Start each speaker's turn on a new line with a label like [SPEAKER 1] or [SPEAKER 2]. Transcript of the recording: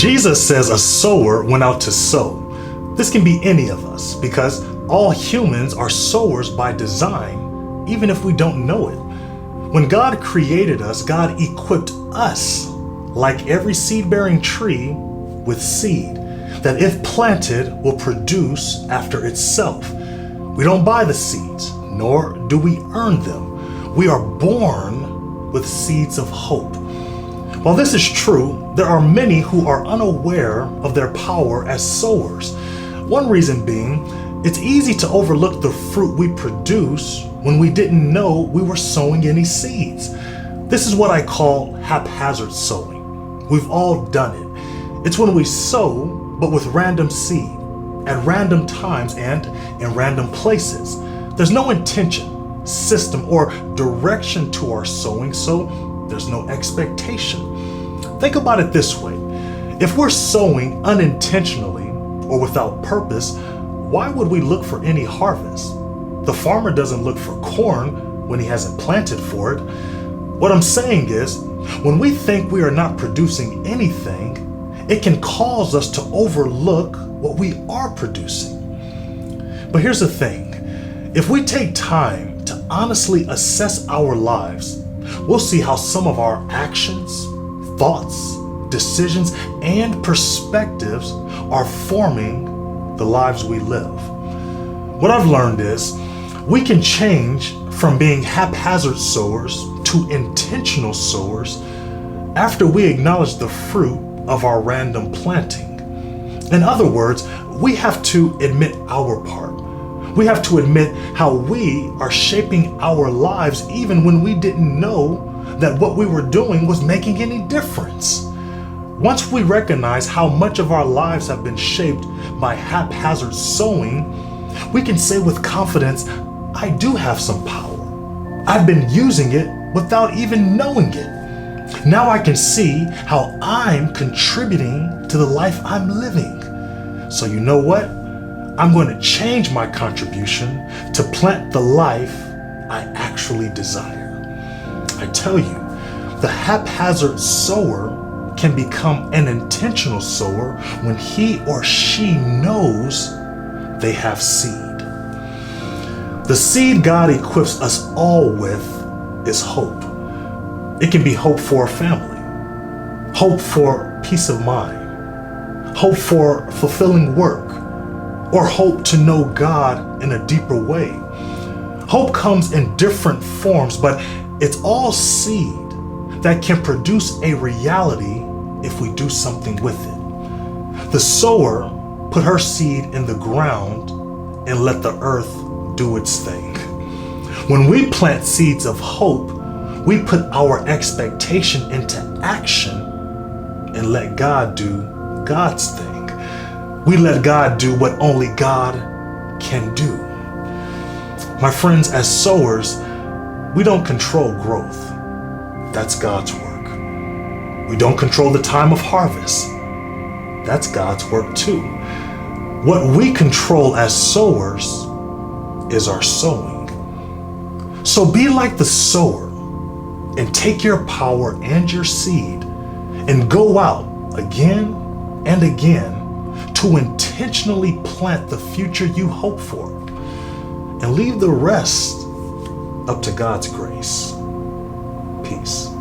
[SPEAKER 1] Jesus says a sower went out to sow. This can be any of us because all humans are sowers by design, even if we don't know it. When God created us, God equipped us, like every seed-bearing tree, with seed that, if planted, will produce after itself. We don't buy the seeds, nor do we earn them. We are born with seeds of hope. While this is true, there are many who are unaware of their power as sowers. One reason being, it's easy to overlook the fruit we produce when we didn't know we were sowing any seeds. This is what I call haphazard sowing. We've all done it. It's when we sow, but with random seed, at random times and in random places. There's no intention, system, or direction to our sowing, so there's no expectation. Think about it this way. If we're sowing unintentionally or without purpose, why would we look for any harvest? The farmer doesn't look for corn when he hasn't planted for it. What I'm saying is, when we think we are not producing anything, it can cause us to overlook what we are producing. But here's the thing. If we take time to honestly assess our lives, we'll see how some of our actions, thoughts, decisions, and perspectives are forming the lives we live. What I've learned is we can change from being haphazard sowers to intentional sowers after we acknowledge the fruit of our random planting. In other words, we have to admit our part. We have to admit how we are shaping our lives even when we didn't know that what we were doing was making any difference. Once we recognize how much of our lives have been shaped by haphazard sowing, we can say with confidence, I do have some power. I've been using it without even knowing it. Now I can see how I'm contributing to the life I'm living. So you know what? I'm going to change my contribution to plant the life I actually desire. I tell you, the haphazard sower can become an intentional sower when he or she knows they have seed. The seed God equips us all with is hope. It can be hope for a family, hope for peace of mind, hope for fulfilling work, or hope to know God in a deeper way. Hope comes in different forms, but it's all seed that can produce a reality if we do something with it. The sower put her seed in the ground and let the earth do its thing. When we plant seeds of hope, we put our expectation into action and let God do God's thing. We let God do what only God can do. My friends, as sowers, we don't control growth. That's God's work. We don't control the time of harvest. That's God's work too. What we control as sowers is our sowing. So be like the sower and take your power and your seed and go out again and again to intentionally plant the future you hope for, and leave the rest up to God's grace. Peace.